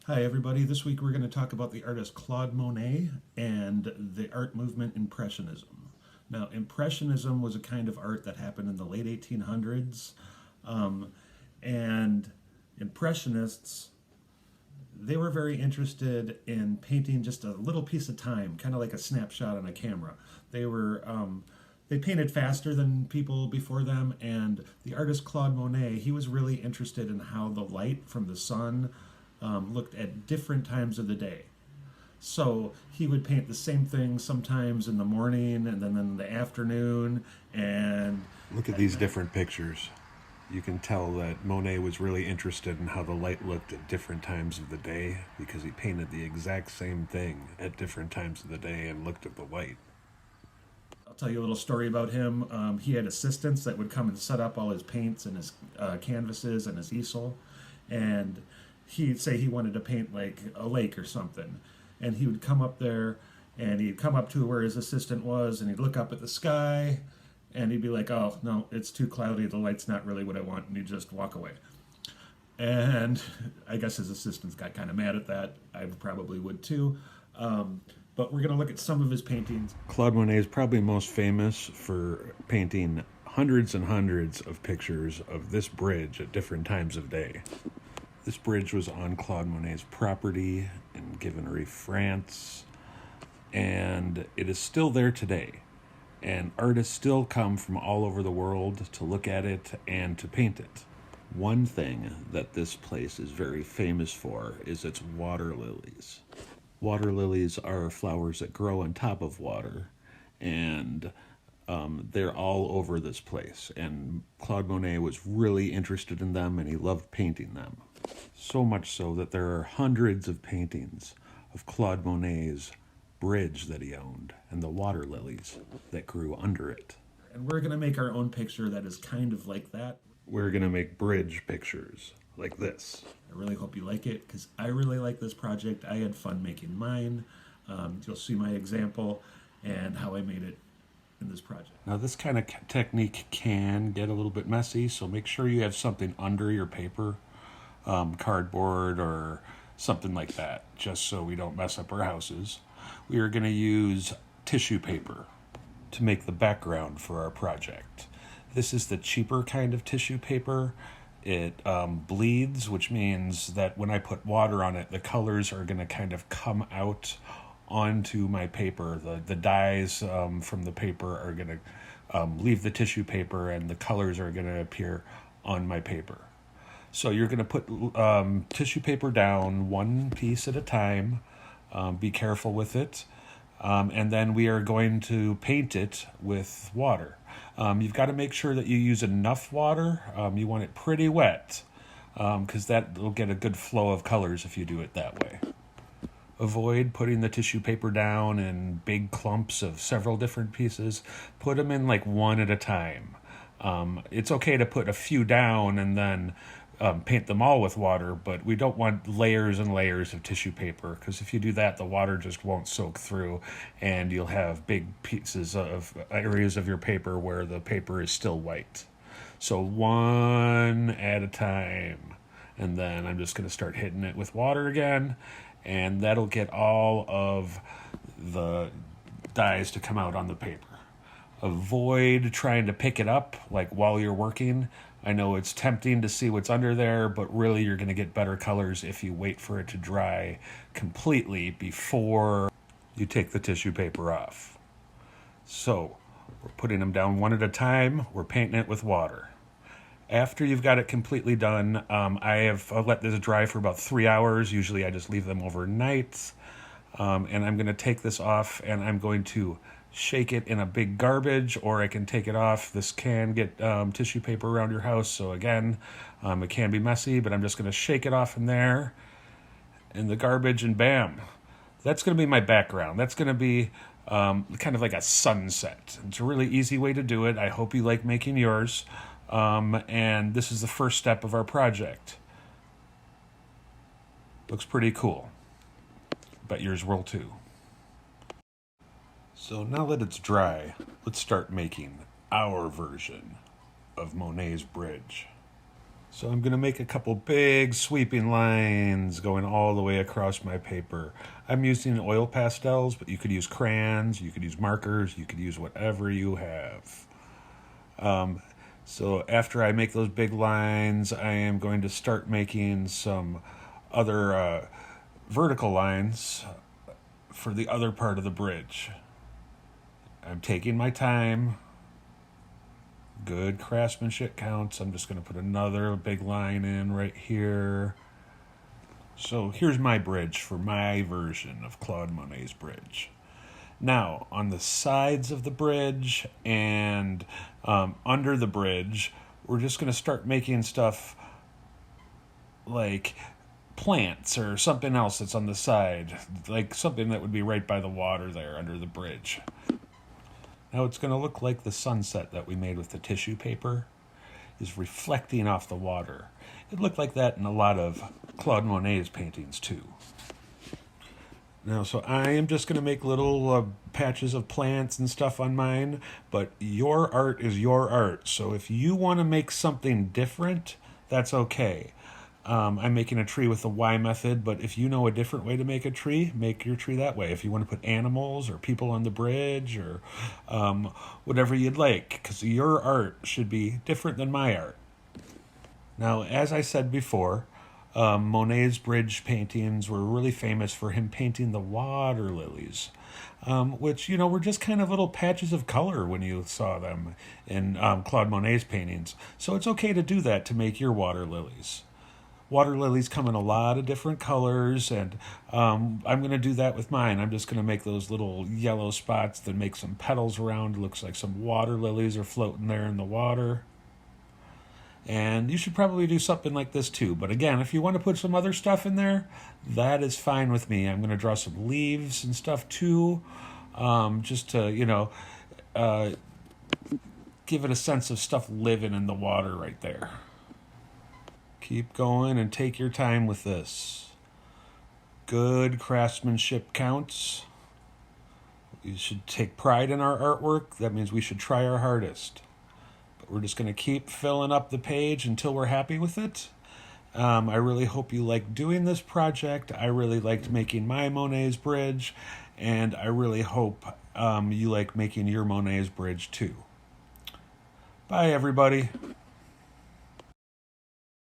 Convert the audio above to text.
Hi, everybody. This week we're going to talk about the artist Claude Monet and the art movement Impressionism. Now, Impressionism was a kind of art that happened in the late 1800s, and Impressionists, they were very interested in painting just a little piece of time, kind of like a snapshot on a camera. They painted faster than people before them, and the artist Claude Monet, he was really interested in how the light from the sun looked at different times of the day. So he would paint the same thing sometimes in the morning and then in the afternoon and Look at at these night. different pictures. You can tell that Monet was really interested in how the light looked at different times of the day because he painted the exact same thing at different times of the day and looked at the light. I'll tell you a little story about him. He had assistants that would come and set up all his paints and his canvases and his easel. And he'd say he wanted to paint like a lake or something. And he would come up there and he'd come up to where his assistant was and he'd look up at the sky and he'd be like, oh, no, it's too cloudy. The light's not really what I want. And he'd just walk away. And I guess his assistants got kind of mad at that. I probably would too. But we're going to look at some of his paintings. Claude Monet is probably most famous for painting hundreds and hundreds of pictures of this bridge at different times of day. This bridge was on Claude Monet's property in Givenchy, France, and it is still there today. And artists still come from all over the world to look at it and to paint it. One thing that this place is very famous for is its water lilies. Water lilies are flowers that grow on top of water, and they're all over this place. And Claude Monet was really interested in them and he loved painting them. So much so that there are hundreds of paintings of Claude Monet's bridge that he owned and the water lilies that grew under it. And we're going to make our own picture that is kind of like that. We're going to make bridge pictures like this. I really hope you like it because I really like this project. I had fun making mine. You'll see my example and how I made it in this project. Now, this kind of technique can get a little bit messy, so make sure you have something under your paper, cardboard or something like that, just so we don't mess up our houses. We are going to use tissue paper to make the background for our project. This is the cheaper kind of tissue paper. It bleeds, which means that when I put water on it, the colors are going to kind of come out onto my paper. The dyes from the paper are going to leave the tissue paper, and the colors are going to appear on my paper. So you're going to put tissue paper down one piece at a time. Be careful with it. And then we are going to paint it with water. You've got to make sure that you use enough water. You want it pretty wet because that will get a good flow of colors if you do it that way. Avoid putting the tissue paper down in big clumps of several different pieces. Put them in like one at a time. It's okay to put a few down and then paint them all with water, but we don't want layers and layers of tissue paper because if you do that, the water just won't soak through and you'll have big pieces of areas of your paper where the paper is still white. So one at a time. And then I'm just going to start hitting it with water again, and that'll get all of the dyes to come out on the paper. Avoid trying to pick it up like while you're working. I know it's tempting to see what's under there, but really you're going to get better colors if you wait for it to dry completely before you take the tissue paper off. So we're putting them down one at a time. We're painting it with water. After you've got it completely done, I have let this dry for about 3 hours. Usually I just leave them overnight. And I'm going to take this off and I'm going to shake it in a big garbage, or I can take it off. This can get tissue paper around your house, so again, it can be messy, but I'm just going to shake it off in there in the garbage, and bam, that's going to be my background. That's going to be kind of like a sunset. It's a really easy way to do it. I hope you like making yours, and this is the first step of our project. Looks pretty cool. Bet yours will too. So now that it's dry, let's start making our version of Monet's bridge. So I'm going to make a couple big sweeping lines going all the way across my paper. I'm using oil pastels, but you could use crayons, you could use markers, you could use whatever you have. So after I make those big lines, I am going to start making some other vertical lines for the other part of the bridge. I'm taking my time. Good craftsmanship counts. I'm just going to put another big line in right here. So here's my bridge for my version of Claude Monet's bridge. Now, on the sides of the bridge and under the bridge, we're just going to start making stuff like plants or something else that's on the side, like something that would be right by the water there under the bridge. Now it's going to look like the sunset that we made with the tissue paper is reflecting off the water. It looked like that in a lot of Claude Monet's paintings too. Now, so I am just going to make little patches of plants and stuff on mine, but your art is your art. So if you want to make something different, that's okay. I'm making a tree with the Y method, but if you know a different way to make a tree, make your tree that way. If you want to put animals or people on the bridge or whatever you'd like, because your art should be different than my art. Now, as I said before, Monet's bridge paintings were really famous for him painting the water lilies, which, were just kind of little patches of color when you saw them in Claude Monet's paintings. So it's okay to do that to make your water lilies. Water lilies come in a lot of different colors, and I'm going to do that with mine. I'm just going to make those little yellow spots that make some petals around. It looks like some water lilies are floating there in the water. And you should probably do something like this too. But again, if you want to put some other stuff in there, that is fine with me. I'm going to draw some leaves and stuff too, just to, give it a sense of stuff living in the water right there. Keep going and take your time with this. Good craftsmanship counts. We should take pride in our artwork. That means we should try our hardest. But we're just going to keep filling up the page until we're happy with it. I really hope you like doing this project. I really liked making my Monet's bridge. And I really hope you like making your Monet's bridge too. Bye, everybody.